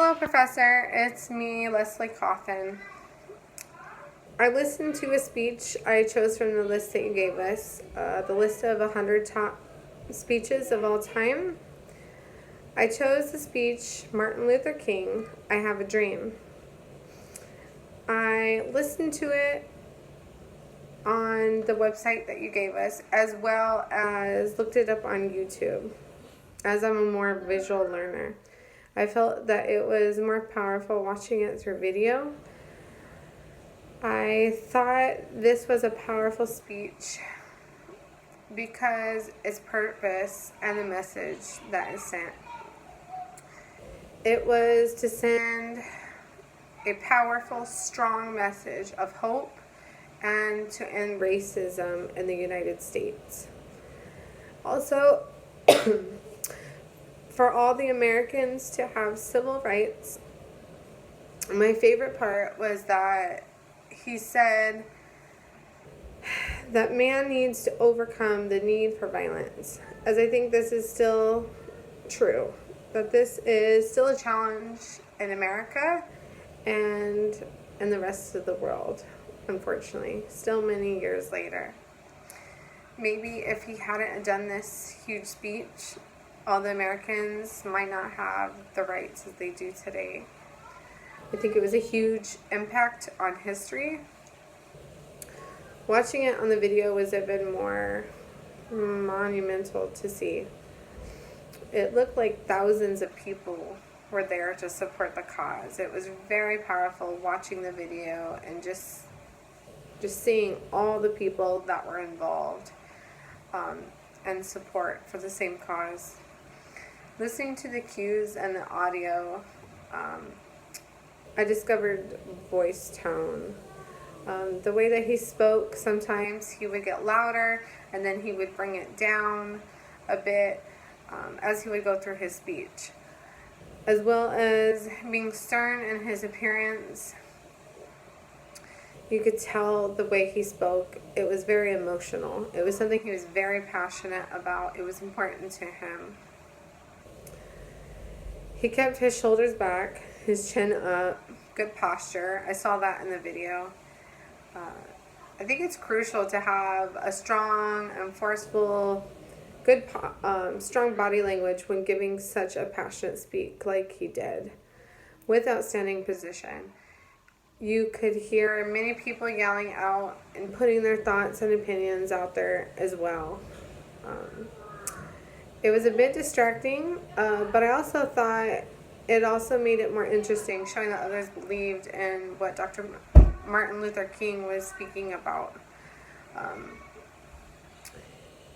Hello, Professor. It's me, L.Cawthon. I listened to a speech I chose from the list that you gave us, the list of 100 top speeches of all time. I chose the speech Martin Luther King, I Have a Dream. I listened to it on the website that you gave us, as well as looked it up on YouTube, as I'm a more visual learner. I felt that it was more powerful watching it through video. I thought this was a powerful speech because its purpose and the message that is sent. It was to send a powerful, strong message of hope and to end racism in the United States. Also, for all the Americans to have civil rights. My favorite part was that he said that man needs to overcome the need for violence, as I think this is still true, that this is still a challenge in America and in the rest of the world, unfortunately, still many years later. Maybe if he hadn't done this huge speech, all the Americans might not have the rights as they do today. I think it was a huge impact on history. Watching it on the video was even more monumental to see. It looked like thousands of people were there to support the cause. It was very powerful watching the video and just seeing all the people that were involved and support for the same cause. Listening to the cues and the audio, I discovered voice tone. The way that he spoke, sometimes he would get louder and then he would bring it down a bit as he would go through his speech. As well as being stern in his appearance, you could tell the way he spoke. It was very emotional. It was something he was very passionate about. It was important to him. He kept his shoulders back, his chin up, good posture. I saw that in the video. I think it's crucial to have a strong and forceful, good, strong body language when giving such a passionate speak like he did, with outstanding position. You could hear many people yelling out and putting their thoughts and opinions out there as well. It was a bit distracting, but I also thought it also made it more interesting, showing that others believed in what Dr. Martin Luther King was speaking about.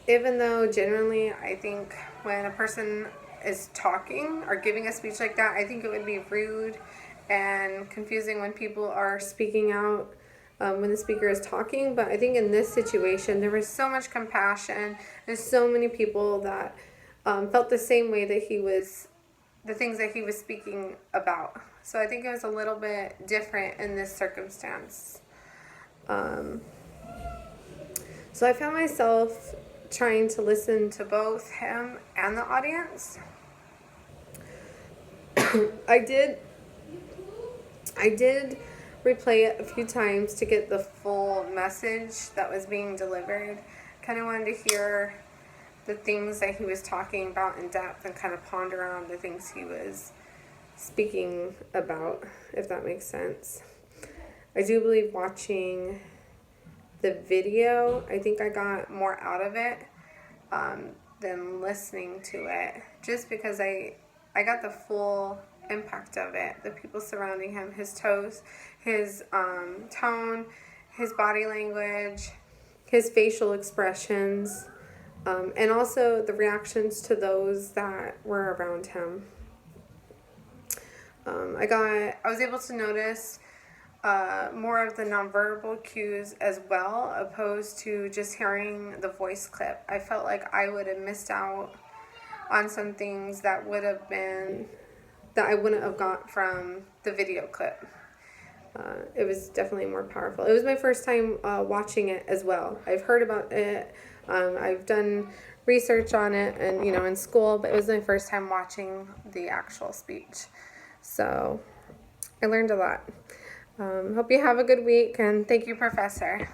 Even though generally I think when a person is talking or giving a speech like that, I think it would be rude and confusing when people are speaking out when the speaker is talking. But I think in this situation, there was so much compassion and so many people that felt the same way that he was, the things that he was speaking about. So I think it was a little bit different in this circumstance. So I found myself trying to listen to both him and the audience. I did replay it a few times to get the full message that was being delivered. Kind of wanted to hear the things that he was talking about in depth and kind of ponder on the things he was speaking about, if that makes sense. I do believe watching the video, I think I got more out of it than listening to it, just because I got the full impact of it. The people surrounding him, his toes, his tone, his body language, his facial expressions, and also the reactions to those that were around him. I was able to notice more of the nonverbal cues as well, opposed to just hearing the voice clip. I felt like I would have missed out on some things that would have been, that I wouldn't have got from the video clip. It was definitely more powerful. It was my first time watching it as well. I've heard about it. I've done research on it and, in school, but it was my first time watching the actual speech. So I learned a lot. Hope you have a good week, and thank you, Professor.